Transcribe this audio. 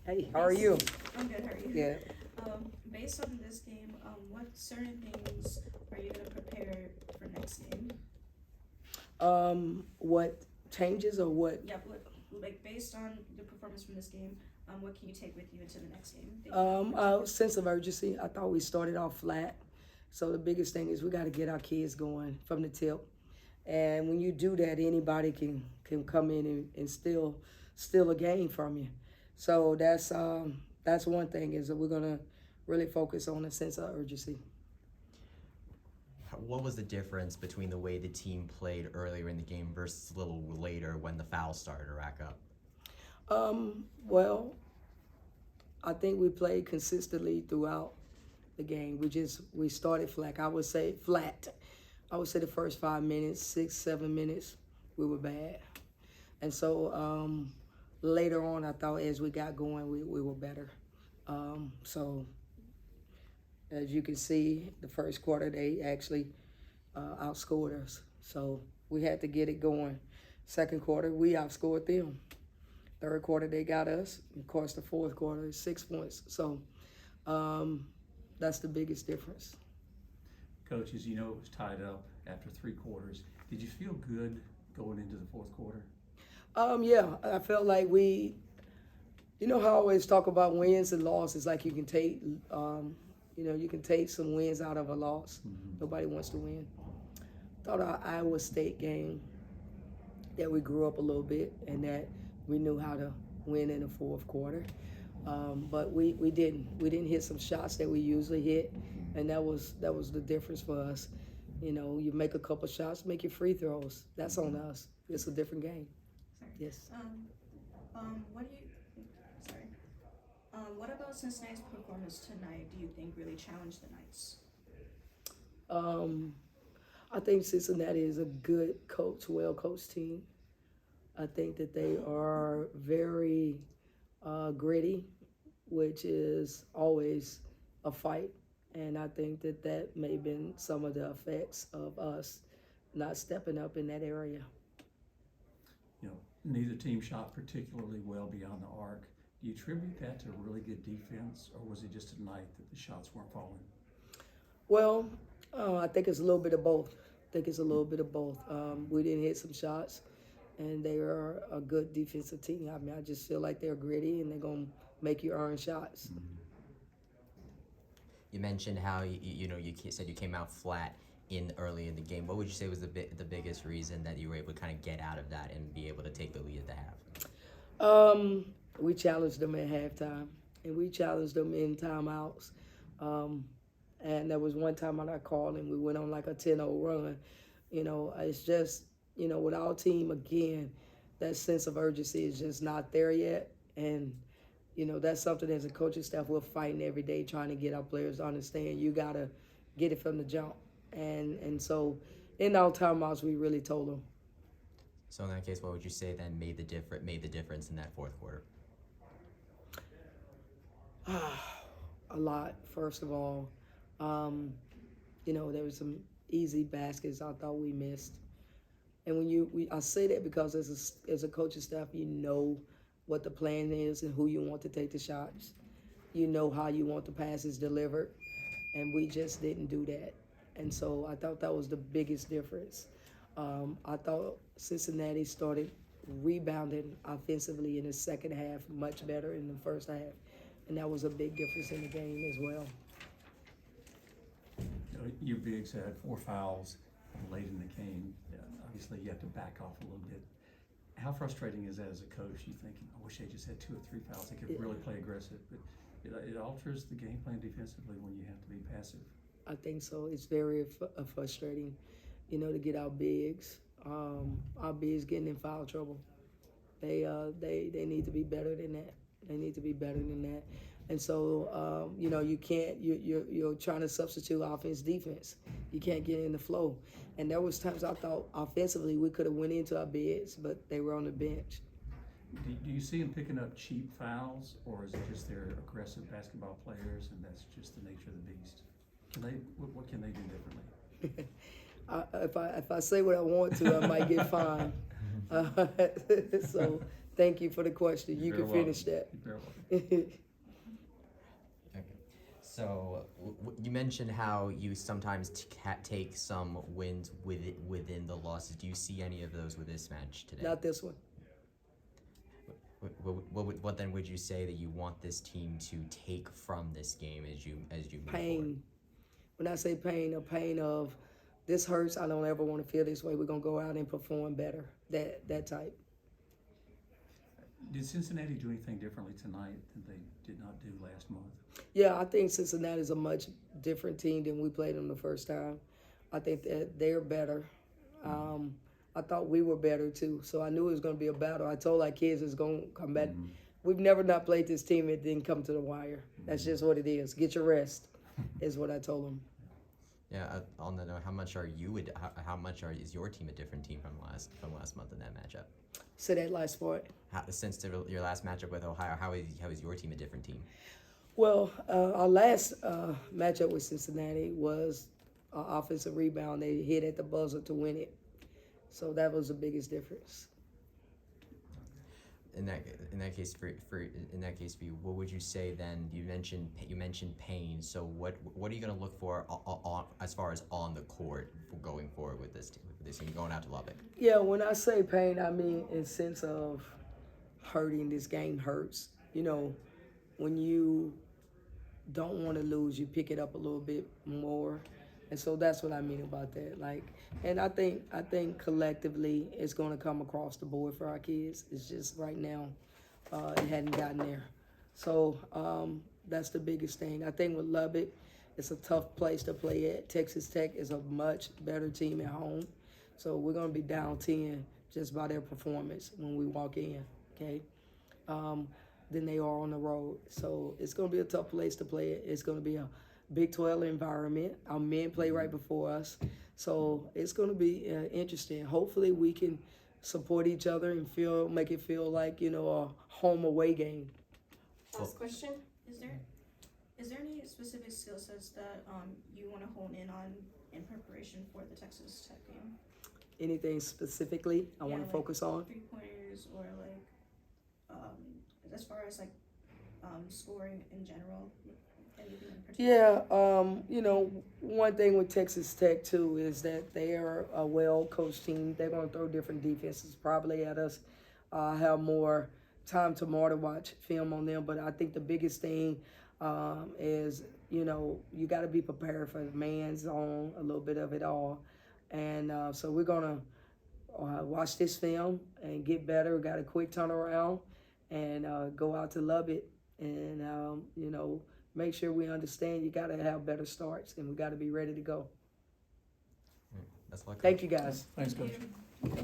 Hey, how are you? I'm good. How are you? Yeah. Based on this game, what certain things are you gonna prepare for next game? What changes or what? Yeah, like based on the performance from this game, what can you take with you into the next game? Sense of urgency. I thought we started off flat. So the biggest thing is we got to get our kids going from the tip. And when you do that, anybody can come in and steal a game from you. So that's one thing is that we're gonna really focus on a sense of urgency. What was the difference between the way the team played earlier in the game versus a little later when the fouls started to rack up? Well, I think we played consistently throughout the game. We started flat. I would say flat. I would say the first 5 minutes, 6, 7 minutes, we were bad. And so later on, I thought as we got going, we were better. So as you can see, the first quarter they actually outscored us. So we had to get it going. Second quarter, we outscored them. Third quarter, they got us. Of course, the fourth quarter is 6 points. So that's the biggest difference. Coach, as you know, it was tied up after 3 quarters. Did you feel good going into the fourth quarter? Yeah, I felt like you know how I always talk about wins and losses, like you can take, you can take some wins out of a loss. Mm-hmm. Nobody wants to win. Thought our Iowa State game that we grew up a little bit and that we knew how to win in the fourth quarter. But we didn't. We didn't hit some shots that we usually hit, and that was the difference for us. You know, you make a couple shots, make your free throws. That's on us. It's a different game. Sorry. Yes. What do you? Sorry. What about Cincinnati's performance tonight? Do you think really challenged the Knights? I think Cincinnati is a good coach, well-coached team. I think that they are very gritty, which is always a fight. And I think that may have been some of the effects of us not stepping up in that area. You know, neither team shot particularly well beyond the arc. Do you attribute that to really good defense, or was it just tonight that the shots weren't falling? Well, I think it's a little bit of both. We didn't hit some shots, and they are a good defensive team. I mean, I just feel like they're gritty, and they're going to make you earn shots. Mm-hmm. You mentioned how you said you came out flat early in the game. What would you say was the biggest reason that you were able to kind of get out of that and be able to take the lead at the half? We challenged them at halftime, and we challenged them in timeouts. And there was one time I called, and we went on like a 10-0 run. You know, it's just, with our team, again, that sense of urgency is just not there yet. And, that's something as a coaching staff we're fighting every day, trying to get our players to understand you got to get it from the jump. And so in our timeouts, we really told them. So in that case, what would you say then made the difference in that fourth quarter? A lot, first of all. There was some easy baskets I thought we missed. And I say that because as a coaching staff, you know what the plan is and who you want to take the shots. You know how you want the passes delivered, and we just didn't do that. And so I thought that was the biggest difference. I thought Cincinnati started rebounding offensively in the second half much better in the first half, and that was a big difference in the game as well. Your bigs had 4 fouls late in the game. Obviously, you have to back off a little bit. How frustrating is that as a coach? You think, I wish they just had 2 or 3 fouls. They could really play aggressive, but it alters the game plan defensively when you have to be passive. I think so. It's very frustrating, to get our bigs. Our bigs getting in foul trouble. They need to be better than that. And so, you can't. You're trying to substitute offense, defense. You can't get in the flow. And there was times I thought offensively we could have went into our bigs, but they were on the bench. Do you see them picking up cheap fouls, or is it just they're aggressive basketball players, and that's just the nature of the beast? What can they do differently? If I say what I want to, I might get fined. So Thank you for the question. You You're can very finish welcome. You're very welcome. that. Okay. So you mentioned how you sometimes take some wins within the losses. Do you see any of those with this match today? Not this one. What then would you say that you want this team to take from this game as you move forward? Pain. When I say pain, a pain of this hurts. I don't ever want to feel this way. We're gonna go out and perform better. That type. Did Cincinnati do anything differently tonight that they did not do last month? Yeah, I think Cincinnati is a much different team than we played them the first time. I think that they're better. I thought we were better too, so I knew it was going to be a battle. I told our kids it's going to come back. We've never not played this team. It didn't come to the wire. That's just what it is. Get your rest, is what I told them. Yeah. On the note, how much is your team a different team from last month in that matchup? Say that last part. Since your last matchup with Ohio, how is your team a different team? Well, our last matchup with Cincinnati was an offensive rebound. They hit at the buzzer to win it. So that was the biggest difference. In that case, for you, what would you say then? You mentioned pain. So what are you going to look for as far as on the court going forward with this team going out to Lubbock? Yeah, when I say pain, I mean in sense of hurting. This game hurts. You know, when you don't want to lose, you pick it up a little bit more. And so that's what I mean about that. Like, and I think collectively it's going to come across the board for our kids. It's just right now it hadn't gotten there. So that's the biggest thing. I think with Lubbock, it's a tough place to play at. Texas Tech is a much better team at home. So we're going to be down 10 just by their performance when we walk in, okay, than they are on the road. So it's going to be a tough place to play at. It's going to be a Big 12 environment. Our men play right before us. So it's going to be interesting. Hopefully we can support each other and make it feel like, you know, a home away game. Last question. Is there any specific skill sets that you want to hone in on in preparation for the Texas Tech game? Anything specifically I want to focus on? 3-pointers or like as far as like scoring in general. Anything in particular? Yeah, you know, one thing with Texas Tech too is that they are a well-coached team. They're going to throw different defenses probably at us. I have more time tomorrow to watch film on them, but I think the biggest thing is, you know, you got to be prepared for the man zone, a little bit of it all. And so we're going to watch this film and get better. We got a quick turnaround and go out to Lubbock and, you know, make sure we understand you got to have better starts and we got to be ready to go. That's luck. Thank you, guys. Thanks, Coach. Thank you.